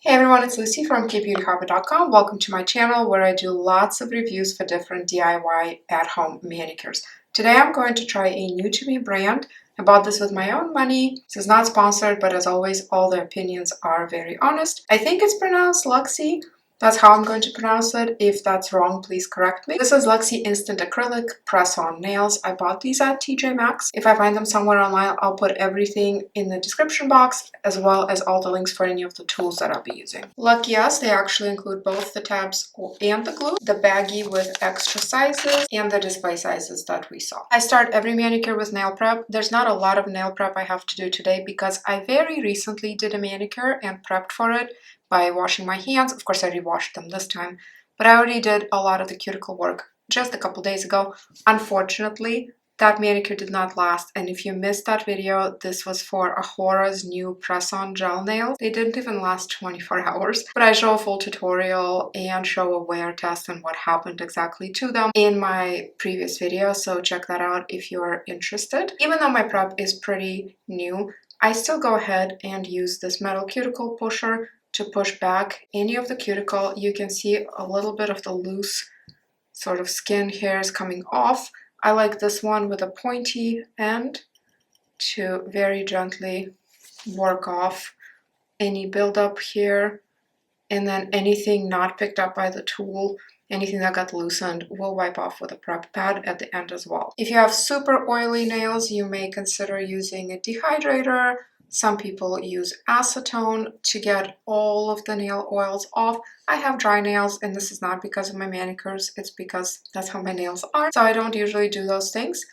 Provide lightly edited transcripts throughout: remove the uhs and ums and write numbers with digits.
Hey everyone, it's Lucy from KBeautyHobby.com. Welcome to my channel where I do lots of reviews for different DIY at-home manicures. Today I'm going to try a new to me brand. I bought this with my own money. This is not sponsored, but as always, all the opinions are very honest. I think it's pronounced Luxxi. That's how I'm going to pronounce it. If that's wrong, please correct me. This is Luxxi Instant Acrylic Press-On Nails. I bought these at TJ Maxx. If I find them somewhere online, I'll put everything in the description box, as well as all the links for any of the tools that I'll be using. Lucky us, they actually include both the tabs and the glue, the baggie with extra sizes, and the display sizes that we saw. I start every manicure with nail prep. There's not a lot of nail prep I have to do today because I very recently did a manicure and prepped for it by washing my hands. Of course, I re-washed them this time, but I already did a lot of the cuticle work just a couple days ago. Unfortunately, that manicure did not last, and if you missed that video, this was for Ahora's new press-on gel nails. They didn't even last 24 hours, but I show a full tutorial and show a wear test and what happened exactly to them in my previous video, so check that out if you're interested. Even though my prep is pretty new, I still go ahead and use this metal cuticle pusher to push back any of the cuticle. You can see a little bit of the loose sort of skin hairs coming off. I like this one with a pointy end to very gently work off any buildup here, and then anything not picked up by the tool, anything that got loosened, will wipe off with a prep pad at the end as well. If you have super oily nails, you may consider using a dehydrator. Some people use acetone to get all of the nail oils off. I have dry nails, and this is not because of my manicures, it's because that's how my nails are. So I don't usually do those things.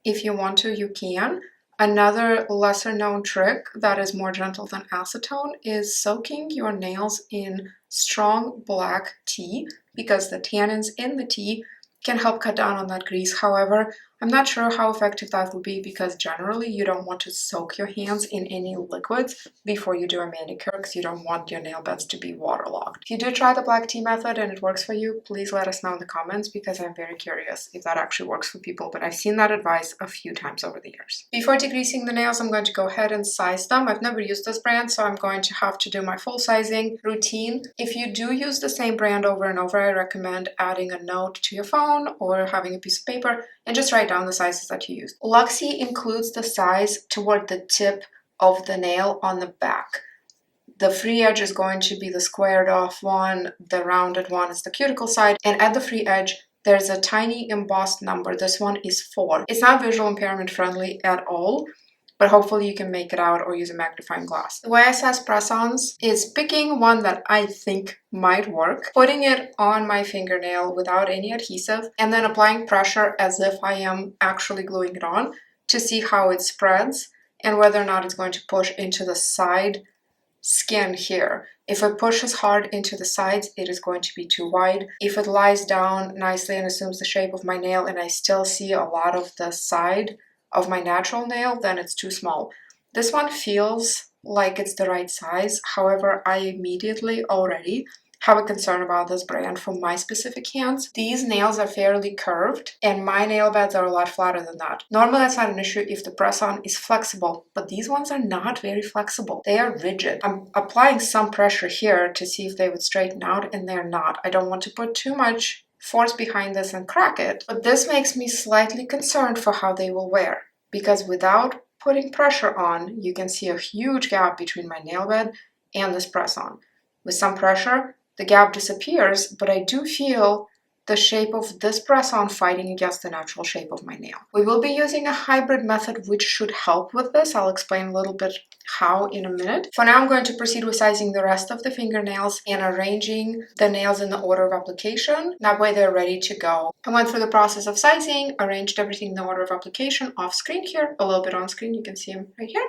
If you want to, you can. Another lesser known trick that is more gentle than acetone is soaking your nails in strong black tea, because the tannins in the tea can help cut down on that grease. However, I'm not sure how effective that will be because generally you don't want to soak your hands in any liquids before you do a manicure because you don't want your nail beds to be waterlogged. If you do try the black tea method and it works for you, please let us know in the comments because I'm very curious if that actually works for people, but I've seen that advice a few times over the years. Before degreasing the nails, I'm going to go ahead and size them. I've never used this brand, so I'm going to have to do my full sizing routine. If you do use the same brand over and over, I recommend adding a note to your phone or having a piece of paper and just write down the sizes that you use. Luxxi includes the size toward the tip of the nail on the back. The free edge is going to be the squared off one, the rounded one is the cuticle side, and at the free edge there's a tiny embossed number. This one is 4. It's not visual impairment friendly at all, but hopefully you can make it out or use a magnifying glass. The way I assess press-ons is picking one that I think might work, putting it on my fingernail without any adhesive, and then applying pressure as if I am actually gluing it on to see how it spreads and whether or not it's going to push into the side skin here. If it pushes hard into the sides, it is going to be too wide. If it lies down nicely and assumes the shape of my nail and I still see a lot of the side of my natural nail, then it's too small. This one feels like it's the right size. However, I immediately already have a concern about this brand for my specific hands. These nails are fairly curved and my nail beds are a lot flatter than that. Normally that's not an issue if the press-on is flexible, but these ones are not very flexible. They are rigid. I'm applying some pressure here to see if they would straighten out, and they're not. I don't want to put too much force behind this and crack it, but this makes me slightly concerned for how they will wear, because without putting pressure on, you can see a huge gap between my nail bed and this press-on. With some pressure, the gap disappears, but I do feel the shape of this press-on fighting against the natural shape of my nail. We will be using a hybrid method which should help with this. I'll explain a little bit how in a minute. For now, I'm going to proceed with sizing the rest of the fingernails and arranging the nails in the order of application. That way they're ready to go. I went through the process of sizing, arranged everything in the order of application off screen here, a little bit on screen, you can see them right here.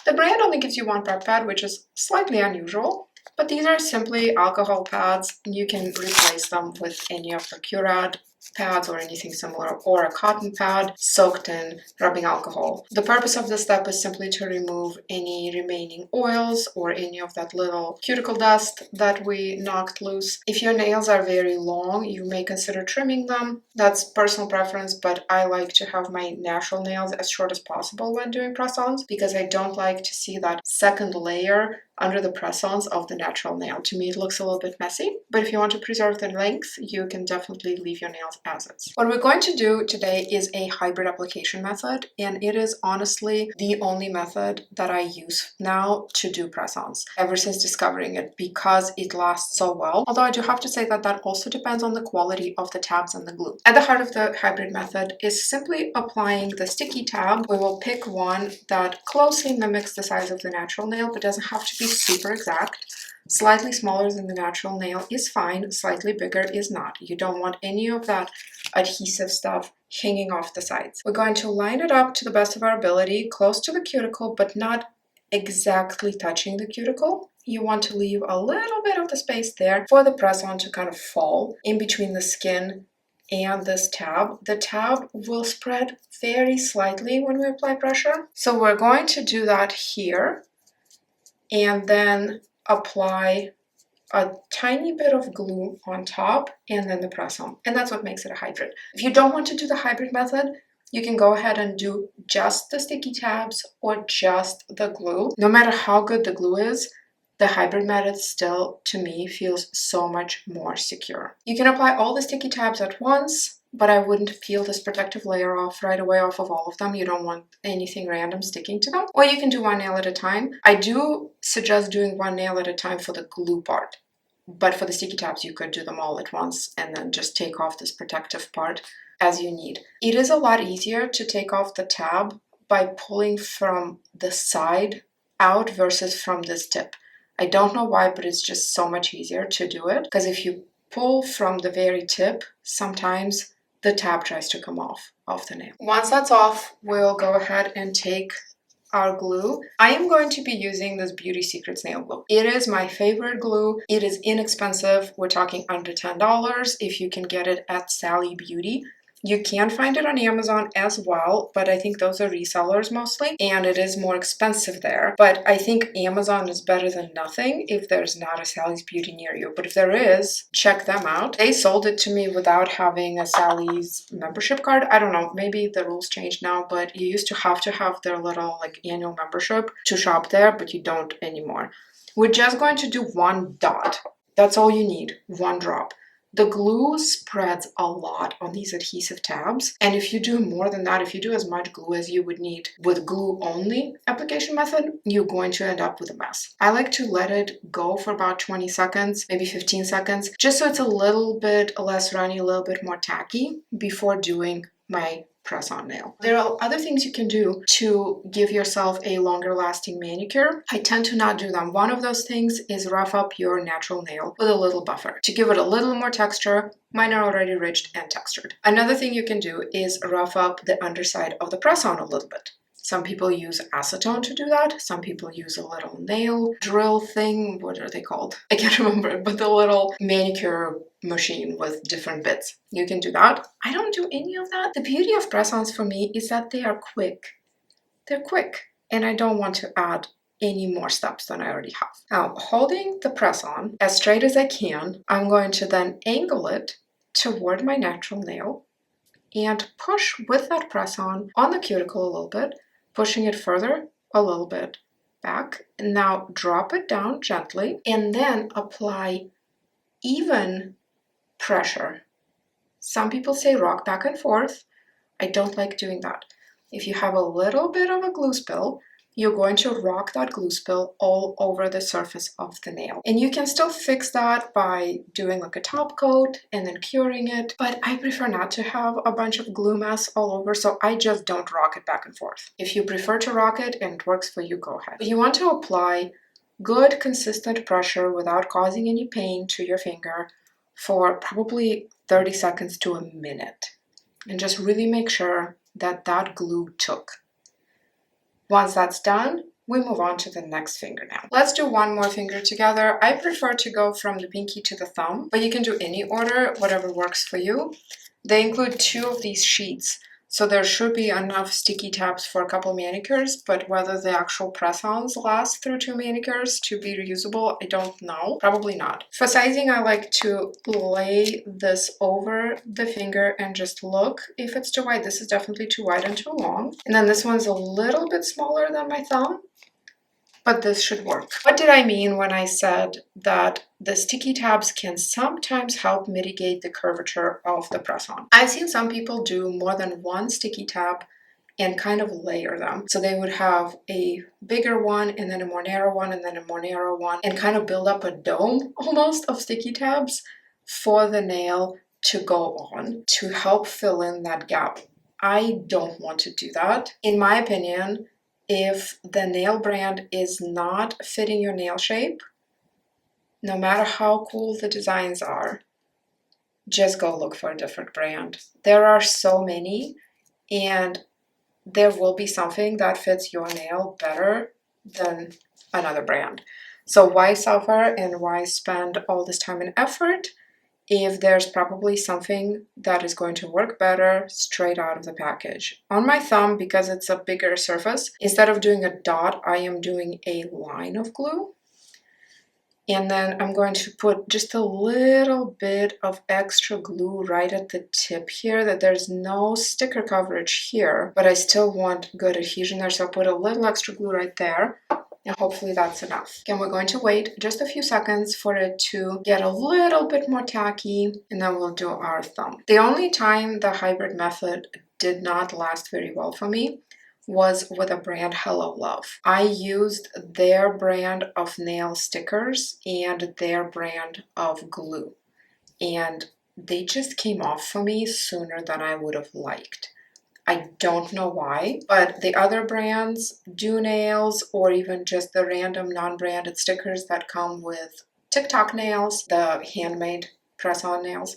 The brand only gives you one prep pad, which is slightly unusual. But these are simply alcohol pads. You can replace them with any of the Curad pads or anything similar, or a cotton pad soaked in rubbing alcohol. The purpose of this step is simply to remove any remaining oils or any of that little cuticle dust that we knocked loose. If your nails are very long, you may consider trimming them. That's personal preference, but I like to have my natural nails as short as possible when doing press-ons because I don't like to see that second layer under the press-ons of the natural nail. To me, it looks a little bit messy, but if you want to preserve the length, you can definitely leave your nails as is. What we're going to do today is a hybrid application method, and it is honestly the only method that I use now to do press-ons ever since discovering it, because it lasts so well. Although I do have to say that that also depends on the quality of the tabs and the glue. At the heart of the hybrid method is simply applying the sticky tab. We will pick one that closely mimics the size of the natural nail, but doesn't have to be super exact. Slightly smaller than the natural nail is fine, slightly bigger is not. You don't want any of that adhesive stuff hanging off the sides. We're going to line it up to the best of our ability, close to the cuticle, but not exactly touching the cuticle. You want to leave a little bit of the space there for the press-on to kind of fall in between the skin and this tab. The tab will spread very slightly when we apply pressure. So we're going to do that here and then apply a tiny bit of glue on top and then the press-on. And that's what makes it a hybrid. If you don't want to do the hybrid method, you can go ahead and do just the sticky tabs or just the glue. No matter how good the glue is, the hybrid method still, to me, feels so much more secure. You can apply all the sticky tabs at once, but I wouldn't peel this protective layer off right away off of all of them. You don't want anything random sticking to them. Or you can do one nail at a time. I do suggest doing one nail at a time for the glue part, but for the sticky tabs, you could do them all at once and then just take off this protective part as you need. It is a lot easier to take off the tab by pulling from the side out versus from this tip. I don't know why, but it's just so much easier to do it, because if you pull from the very tip, sometimes the tab tries to come off the nail. Once that's off, we'll go ahead and take our glue. I am going to be using this Beauty Secrets nail glue. It is my favorite glue. It is inexpensive. We're talking under $10 if you can get it at Sally Beauty. You can find it on Amazon as well, but I think those are resellers mostly, and it is more expensive there. But I think Amazon is better than nothing if there's not a Sally's Beauty near you. But if there is, check them out. They sold it to me without having a Sally's membership card. I don't know, maybe the rules changed now, but you used to have their little like annual membership to shop there, but you don't anymore. We're just going to do one dot. That's all you need, one drop. The glue spreads a lot on these adhesive tabs, and if you do more than that, if you do as much glue as you would need with glue only application method, you're going to end up with a mess. I like to let it go for about 20 seconds, maybe 15 seconds, just so it's a little bit less runny, a little bit more tacky before doing my press-on nail. There are other things you can do to give yourself a longer lasting manicure. I tend to not do them. One of those things is rough up your natural nail with a little buffer to give it a little more texture. Mine are already ridged and textured. Another thing you can do is rough up the underside of the press-on a little bit. Some people use acetone to do that. Some people use a little nail drill thing. What are they called? I can't remember, but the little manicure machine with different bits. You can do that. I don't do any of that. The beauty of press-ons for me is that they are quick. They're quick, and I don't want to add any more steps than I already have. Now, holding the press-on as straight as I can, I'm going to then angle it toward my natural nail and push with that press-on the cuticle a little bit, pushing it further a little bit back. And now drop it down gently and then apply even pressure. Some people say rock back and forth. I don't like doing that. If you have a little bit of a glue spill, you're going to rock that glue spill all over the surface of the nail. And you can still fix that by doing like a top coat and then curing it, but I prefer not to have a bunch of glue mess all over, so I just don't rock it back and forth. If you prefer to rock it and it works for you, go ahead. But you want to apply good consistent pressure without causing any pain to your finger for probably 30 seconds to a minute. And just really make sure that that glue took. Once that's done, we move on to the next fingernail. Let's do one more finger together. I prefer to go from the pinky to the thumb, but you can do any order, whatever works for you. They include 2 of these sheets, so there should be enough sticky tabs for a couple manicures, but whether the actual press-ons last through 2 manicures to be reusable, I don't know. Probably not. For sizing, I like to lay this over the finger and just look if it's too wide. This is definitely too wide and too long. And then this one's a little bit smaller than my thumb. but this should work. What did I mean when I said that the sticky tabs can sometimes help mitigate the curvature of the press-on? I've seen some people do more than one sticky tab and kind of layer them. So they would have a bigger one and then a more narrow one and then a more narrow one and kind of build up a dome almost of sticky tabs for the nail to go on to help fill in that gap. I don't want to do that. In my opinion, if the nail brand is not fitting your nail shape, no matter how cool the designs are, just go look for a different brand. There are so many, and there will be something that fits your nail better than another brand. So why suffer and why spend all this time and effort if there's probably something that is going to work better straight out of the package? On my thumb, because it's a bigger surface, instead of doing a dot, I am doing a line of glue. And then I'm going to put just a little bit of extra glue right at the tip here, that there's no sticker coverage here, but I still want good adhesion there. So I'll put a little extra glue right there. And hopefully that's enough. Again, we're going to wait just a few seconds for it to get a little bit more tacky, and then we'll do our thumb. The only time the hybrid method did not last very well for me was with a brand, Hello Love. I used their brand of nail stickers and their brand of glue, and they just came off for me sooner than I would have liked. I don't know why, but the other brands, Do Nails, or even just the random non-branded stickers that come with TikTok nails, the handmade press-on nails,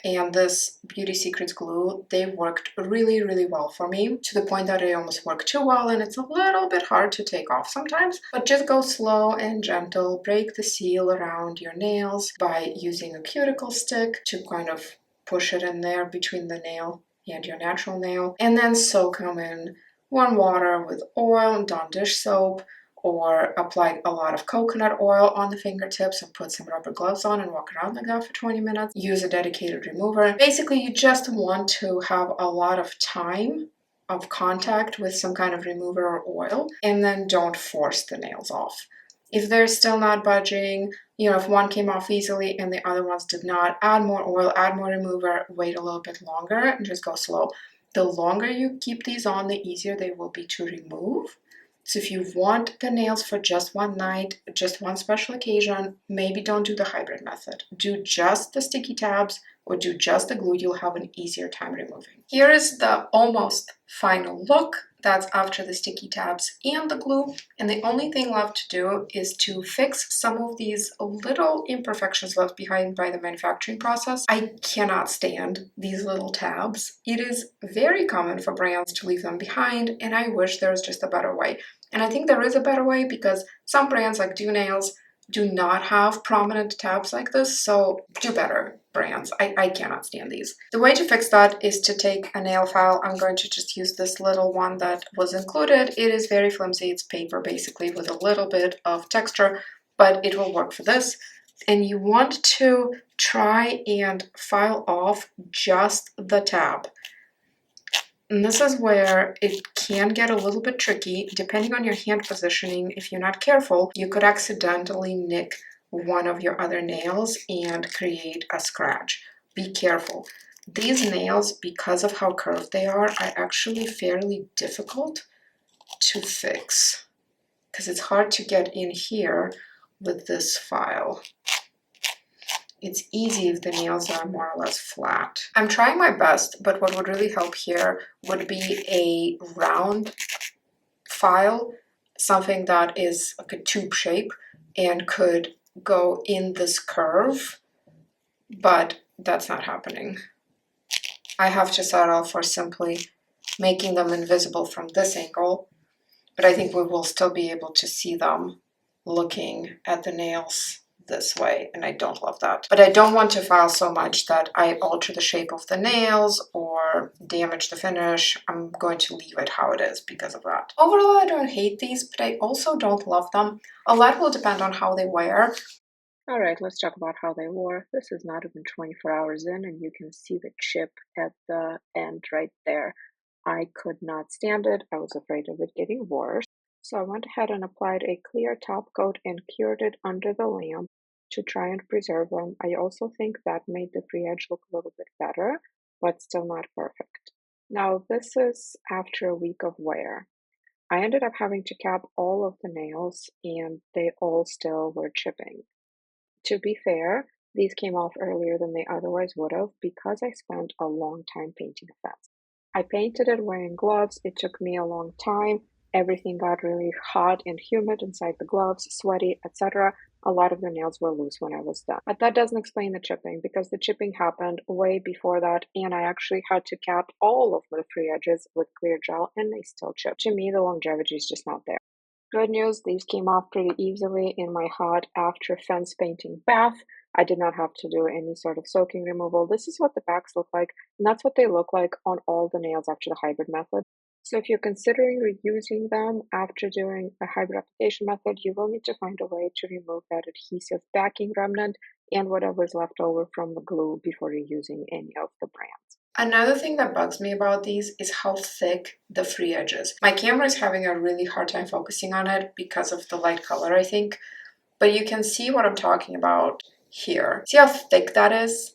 and this Beauty Secrets glue, they worked really, really well for me, to the point that it almost worked too well, and it's a little bit hard to take off sometimes. But just go slow and gentle, break the seal around your nails by using a cuticle stick to kind of push it in there between the nail and your natural nail, and then soak them in warm water with oil and Dawn dish soap, or apply a lot of coconut oil on the fingertips and put some rubber gloves on and walk around like that for 20 minutes. Use a dedicated remover. Basically, you just want to have a lot of time of contact with some kind of remover or oil, and then don't force the nails off. If they're still not budging, if one came off easily and the other ones did not, add more oil, add more remover, wait a little bit longer, and just go slow. The longer you keep these on, the easier they will be to remove. So if you want the nails for just one night, just one special occasion, maybe don't do the hybrid method. Do just the sticky tabs or do just the glue. You'll have an easier time removing. Here is the almost final look. That's after the sticky tabs and the glue. And the only thing left to do is to fix some of these little imperfections left behind by the manufacturing process. I cannot stand these little tabs. It is very common for brands to leave them behind, and I wish there was just a better way. And I think there is a better way, because some brands like Do Nails do not have prominent tabs like this, so do better, brands. I cannot stand these. The way to fix that is to take a nail file. I'm going to just use this little one that was included. It is very flimsy. It's paper basically with a little bit of texture, but it will work for this. And you want to try and file off just the tab. And this is where it can get a little bit tricky. Depending on your hand positioning, if you're not careful, you could accidentally nick one of your other nails and create a scratch. Be careful. These nails, because of how curved they are actually fairly difficult to fix, because it's hard to get in here with this file. It's easy if the nails are more or less flat. I'm trying my best, but what would really help here would be a round file, something that is like a tube shape and could go in this curve, but that's not happening. I have to settle for simply making them invisible from this angle, but I think we will still be able to see them looking at the nails this way, and I don't love that. But I don't want to file so much that I alter the shape of the nails or damage the finish. I'm going to leave it how it is because of that. Overall, I don't hate these, but I also don't love them. A lot will depend on how they wear. All right, let's talk about how they wore. This is not even 24 hours in, and you can see the chip at the end right there. I could not stand it. I was afraid of it getting worse. So I went ahead and applied a clear top coat and cured it under the lamp to try and preserve them. I also think that made the free edge look a little bit better, but still not perfect. Now this is after a week of wear. I ended up having to cap all of the nails and they all still were chipping. To be fair, these came off earlier than they otherwise would have because I spent a long time painting a fence. I painted it wearing gloves. It took me a long time. Everything got really hot and humid inside the gloves, sweaty, etc. A lot of the nails were loose when I was done. But that doesn't explain the chipping because the chipping happened way before that, and I actually had to cap all of the free edges with clear gel and they still chipped. To me, the longevity is just not there. Good news, these came off pretty easily in my hot after fence painting bath. I did not have to do any sort of soaking removal. This is what the backs look like, and that's what they look like on all the nails after the hybrid method. So if you're considering reusing them after doing a hybrid application method, you will need to find a way to remove that adhesive backing remnant and whatever is left over from the glue before you're using any of the brands. Another thing that bugs me about these is how thick the free edge is. My camera is having a really hard time focusing on it because of the light color, I think. But you can see what I'm talking about here. See how thick that is?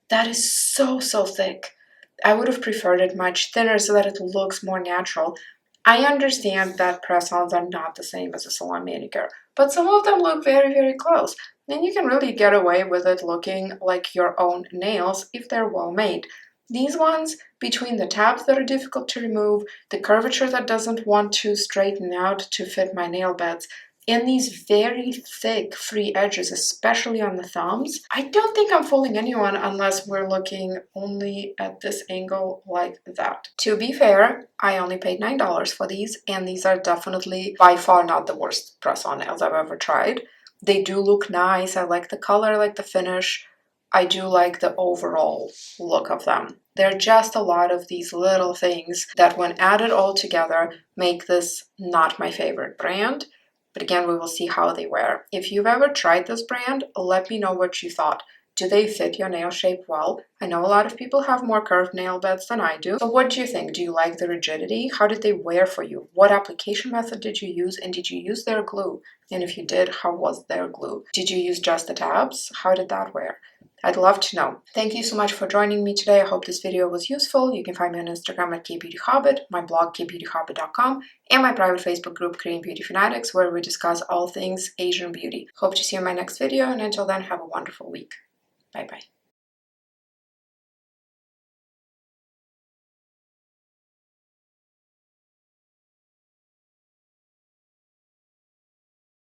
That is so, so thick. I would have preferred it much thinner so that it looks more natural. I understand that press-ons are not the same as a salon manicure, but some of them look very, very close. And you can really get away with it looking like your own nails if they're well made. These ones, between the tabs that are difficult to remove, the curvature that doesn't want to straighten out to fit my nail beds, and these very thick free edges, especially on the thumbs, I don't think I'm fooling anyone unless we're looking only at this angle like that. To be fair, I only paid $9 for these, and these are definitely by far not the worst press-on nails I've ever tried. They do look nice. I like the color, I like the finish. I do like the overall look of them. There are just a lot of these little things that when added all together make this not my favorite brand. But again, we will see how they wear. If you've ever tried this brand, let me know what you thought. Do they fit your nail shape well? I know a lot of people have more curved nail beds than I do. So what do you think? Do you like the rigidity? How did they wear for you? What application method did you use? And did you use their glue? And if you did, how was their glue? Did you use just the tabs? How did that wear? I'd love to know. Thank you so much for joining me today. I hope this video was useful. You can find me on Instagram at kbeautyhobbit, my blog kbeautyhobbit.com, and my private Facebook group Korean Beauty Fanatics, where we discuss all things Asian beauty. Hope to see you in my next video, and until then, have a wonderful week. Bye bye.